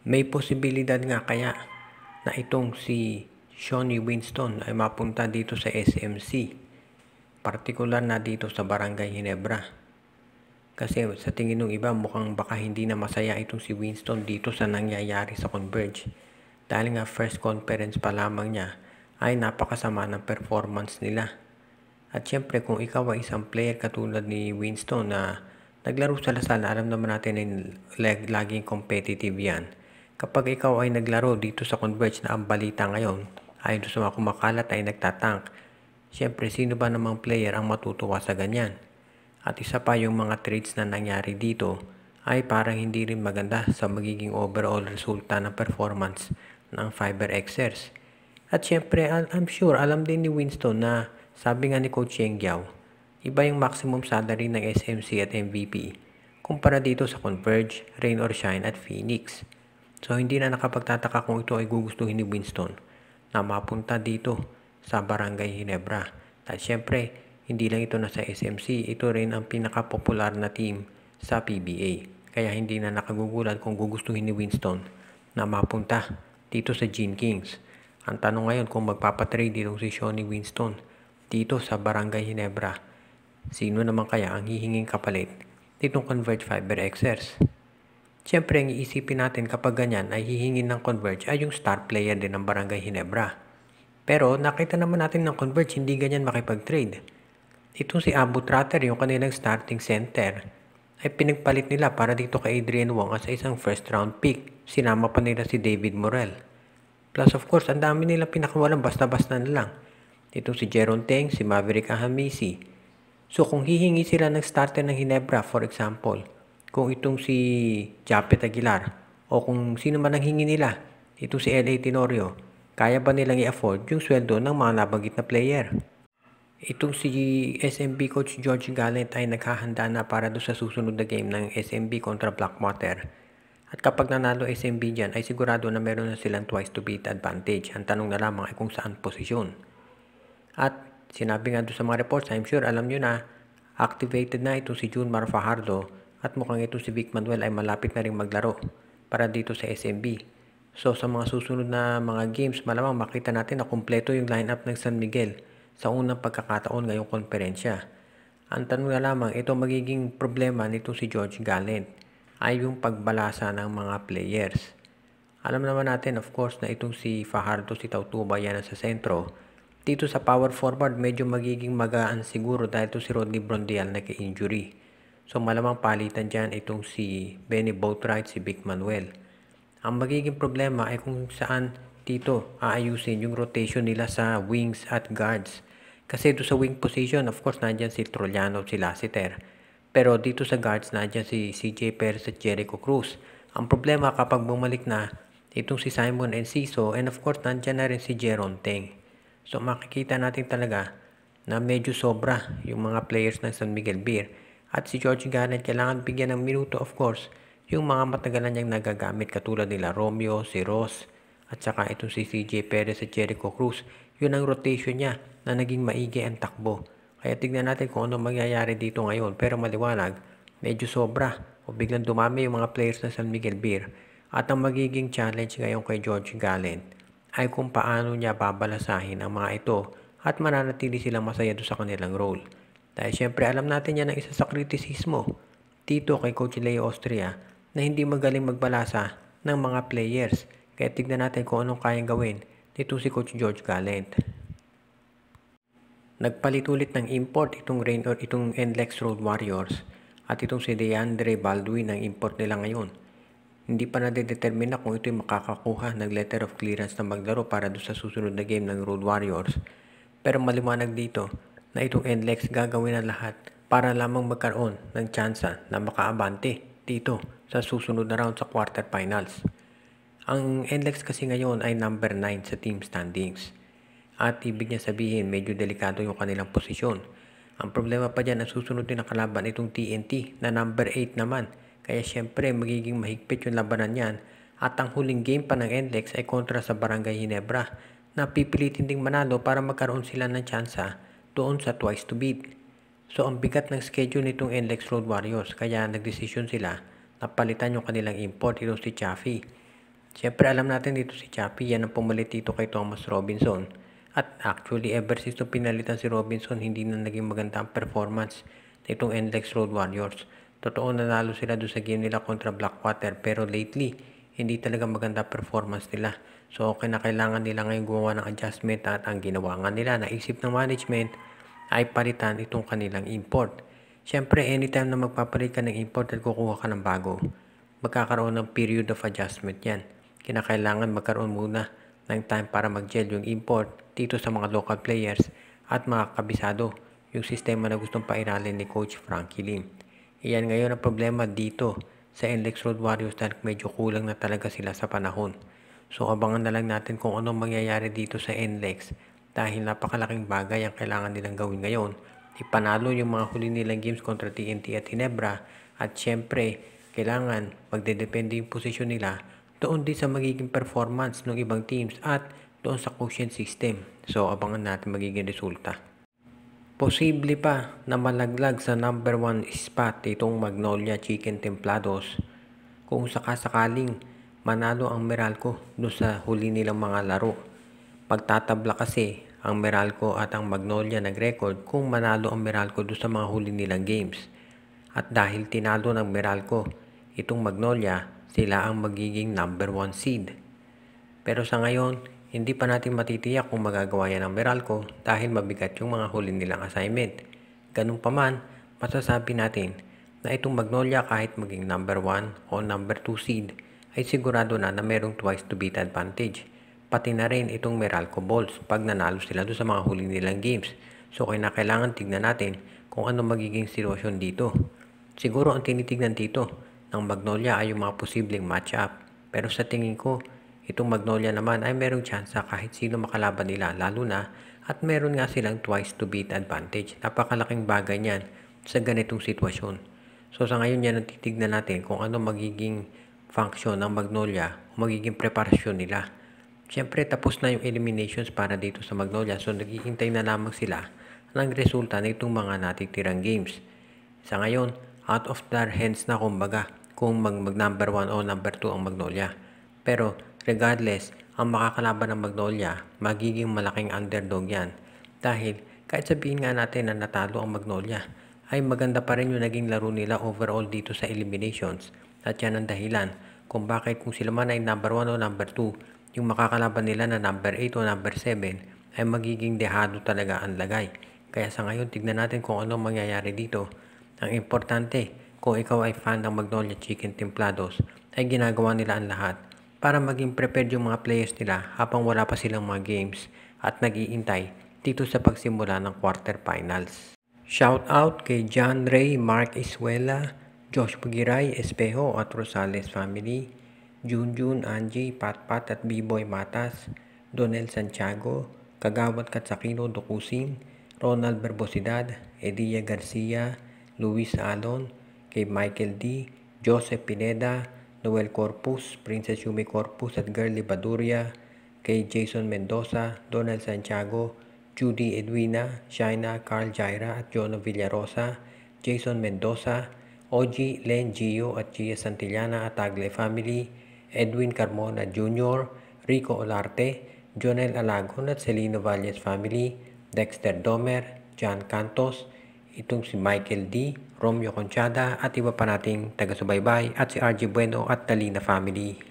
May posibilidad nga kaya na itong si Shawnee Winston ay mapunta dito sa SMC, partikular na dito sa Barangay Ginebra. Kasi sa tingin ng iba mukhang baka hindi na masaya itong si Winston dito sa nangyayari sa Converge. Dahil nga first conference pa lamang niya ay napakasama ng performance nila. At syempre kung ikaw ay isang player katulad ni Winston na naglaro sa Lasal, alam naman natin na laging competitive yan. Kapag ikaw ay naglaro dito sa Converge na ang balita ngayon, ayon sa mga kumakalat ay nagtatank, syempre sino ba namang player ang matutuwa sa ganyan? At isa pa yung mga trades na nangyari dito ay parang hindi rin maganda sa magiging overall resulta ng performance ng FiberXers. At syempre, I'm sure alam din ni Winston na sabi nga ni Coach Yeng Giao, iba yung maximum salary ng SMC at MVP kumpara dito sa Converge, Rain or Shine at Phoenix. So hindi na nakapagtataka kung ito ay gugustuhin ni Winston na mapunta dito sa Barangay Ginebra. At syempre, hindi lang ito nasa SMC, ito rin ang pinakapopular na team sa PBA. Kaya hindi na nakagugulat kung gugustuhin ni Winston na mapunta dito sa Gene Kings. Ang tanong ngayon kung magpapatrade dito si Shawnee Winston dito sa Barangay Ginebra, sino naman kaya ang hihinging kapalit ditong Converge FiberXers? Siyempre, ang iisipin natin kapag ganyan ay hihingin ng Converge ay yung star player din ng Barangay Ginebra. Pero nakita naman natin ng Converge hindi ganyan makipag-trade. Itong si Abu Tratter, yung kanilang starting center, ay pinagpalit nila para dito kay Adrian Wong as isang first round pick. Sinama pa nila si David Morel. Plus of course, ang dami nila pinakawalan basta-basta na lang. Itong si Jeron Teng, si Maverick Ahamisi. So kung hihingi sila ng starter ng Ginebra, for example, kung itong si Japet Aguilar o kung sino man ang hingi nila, itong si L.A. Tenorio, kaya ba nilang i-afford yung sweldo ng mga nabanggit na player? Itong si SMB coach George Gallant ay naghahanda na para doon sa susunod na game ng SMB kontra Blackwater. At kapag nanalo SMB dyan ay sigurado na meron na silang twice to beat advantage. Ang tanong na lamang ay kung saan posisyon. At sinabi nga doon sa mga reports, I'm sure alam nyo na activated na itong si Junmar Fajardo at mukhang ito si Vic Manuel ay malapit na rin maglaro para dito sa SMB. So sa mga susunod na mga games, malamang makita natin na kumpleto yung lineup ng San Miguel sa unang pagkakataon ngayong konferensya. Ang tanong na lamang, ito magiging problema nito si George Gallant ay yung pagbalasa ng mga players. Alam naman natin of course na itong si Fajardo, si Tautuba yan sa sentro. Dito sa power forward, medyo magiging magaan siguro dahil ito si Rodney Brondial nagka-injury. So malamang palitan dyan itong si Benny Boatwright, si Vic Manuel. Ang magiging problema ay kung saan dito aayusin yung rotation nila sa wings at guards. Kasi dito sa wing position, of course, nandyan si Trojano, si Lassiter. Pero dito sa guards, nandyan si CJ Perez at Jericho Cruz. Ang problema kapag bumalik na itong si Simon Enciso, and of course, nandyan na rin si Jeron Teng. So makikita natin talaga na medyo sobra yung mga players ng San Miguel Beer. At si George Gallant kailangan bigyan ng minuto, of course, yung mga matagalan niyang nagagamit katulad nila Romeo, si Ross, at saka itong si CJ Perez at Jericho Cruz. Yun ang rotation niya na naging maigi ang takbo. Kaya tignan natin kung ano mangyayari dito ngayon. Pero maliwanag, medyo sobra o biglang dumami yung mga players ng San Miguel Beer. At ang magiging challenge ngayon kay George Gallant ay kung paano niya babalasahin ang mga ito at mananatili silang masaya doon sa kanilang role. Dahil syempre alam natin yan ang isa sa kritisismo dito kay Coach Leo Austria na hindi magaling magbalasa ng mga players. Kaya tignan natin kung anong kayang gawin dito si Coach George Gallant. Nagpalit ulit ng import itong Rain or itong NLEX Road Warriors at itong si DeAndre Baldwin ang import nila ngayon. Hindi pa nadedetermina kung ito'y makakakuha ng letter of clearance na maglaro para doon sa susunod na game ng Road Warriors. Pero maliwanag dito na itong NLEX gagawin ang lahat para lamang magkaroon ng tsansa na makaabante dito sa susunod na round sa quarterfinals. Ang NLEX kasi ngayon ay number 9 sa team standings. At ibig niya sabihin medyo delikado yung kanilang posisyon. Ang problema pa dyan, ang susunod din na kalaban itong TNT na number 8 naman. Kaya syempre magiging mahigpit yung labanan yan. At ang huling game pa ng NLEX ay kontra sa Barangay Ginebra na pipilitin ding manalo para magkaroon sila ng tsansa doon sa twice to beat. So ang bigat ng schedule nitong NLEX Road Warriors kaya nagdesisyon sila na palitan yung kanilang import itong si Chaffee. Siyempre alam natin dito si Chappie, yan ang pumalit dito kay Thomas Robinson. At actually ever since nung pinalitan si Robinson, hindi na naging maganda ang performance nitong NLEX Road Warriors. Totoo nanalo sila doon sa game nila kontra Blackwater, pero lately hindi talaga maganda performance nila. So okay na kailangan nila ngayon gumawa ng adjustment, at ang ginawa nga nila, naisip ng management ay palitan itong kanilang import. Siyempre anytime na magpapalit ka ng import at kukuha ka ng bago, magkakaroon ng period of adjustment yan. Kinakailangan magkaroon muna ng time para mag-gel yung import dito sa mga local players at mga kabisado yung sistema na gustong pairalin ni Coach Frankie Lim. Iyan ngayon ang problema dito sa NLEX Road Warriors dahil medyo kulang na talaga sila sa panahon. So abangan na lang natin kung anong mangyayari dito sa NLEX dahil napakalaking bagay ang kailangan nilang gawin ngayon. Ipanalo yung mga huli nilang games kontra TNT at Ginebra, at syempre kailangan magdedepende yung posisyon nila doon din sa magiging performance ng ibang teams at doon sa quotient system. So abangan natin magiging resulta. Posible pa na malaglag sa number 1 spot itong Magnolia Chicken Templados kung sakasakaling manalo ang Meralco doon sa huli nilang mga laro. Pagtatabla kasi ang Meralco at ang Magnolia nag-record kung manalo ang Meralco doon sa mga huli nilang games. At dahil tinalo ng Meralco itong Magnolia, sila ang magiging number 1 seed. Pero sa ngayon, hindi pa natin matitiyak kung magagawa yan ng Meralco dahil mabigat yung mga huli nilang assignment. Ganun pa man, masasabi natin na itong Magnolia kahit maging number 1 o number 2 seed ay sigurado na merong twice to beat advantage. Pati na rin itong Meralco Bulls pag nanalo sila doon sa mga huli nilang games. So kailangan tignan natin kung ano magiging sitwasyon dito. Siguro ang tinitignan dito ng Magnolia ay yung mga posibleng match-up. Pero sa tingin ko, itong Magnolia naman ay merong tsansa kahit sino makalaban nila, lalo na at meron nga silang twice to beat advantage. Napakalaking bagay niyan sa ganitong sitwasyon. So sa ngayon yan ang titignan natin kung ano magiging function ng Magnolia o magiging preparasyon nila. Siyempre tapos na yung eliminations para dito sa Magnolia, so naghihintay na lamang sila ng resulta ng itong mga natitirang games. Sa ngayon, out of their hands na kumbaga kung mag number 1 o number 2 ang Magnolia. Pero regardless, ang makakalaban ng Magnolia, magiging malaking underdog yan. Dahil kahit sabihin nga natin na natalo ang Magnolia, ay maganda pa rin yung naging laro nila overall dito sa eliminations. At yan ang dahilan kung bakit kung sila man ay number 1 o number 2, yung makakalaban nila na number 8 o number 7 ay magiging dehado talaga ang lagay. Kaya sa ngayon, tignan natin kung ano mangyayari dito. Ang importante, kung ikaw ay fan ng Magnolia Chicken Templados, ay ginagawa nila ang lahat para maging prepared yung mga players nila habang wala pa silang mga games at nag-iintay dito sa pagsimula ng quarterfinals. Shout out kay John Ray, Mark Iswela, Josh Pugiray, Espejo at Rosales family, Junjun, Angie, Patpat at B-Boy Matas, Donel Santiago, Kagawat Katsakino Dokusin, Ronald Berbosidad, Edia Garcia, Luis Alon, kay Michael D., Joseph Pineda, Noel Corpus, Princess Yumi Corpus at Girly Baduria, kay Jason Mendoza, Donald Santiago, Judy Edwina, Shaina, Carl Jaira at Jono Villarosa, Jason Mendoza, OG, Len Gio at Gia Santillana at Tagle family, Edwin Carmona Jr., Rico Olarte, Jonel Alagon at Celino Valles family, Dexter Domer, John Cantos, itong si Michael D., Romeo Conchada at iba pa nating taga-subaybay at si RJ Bueno at Talina family.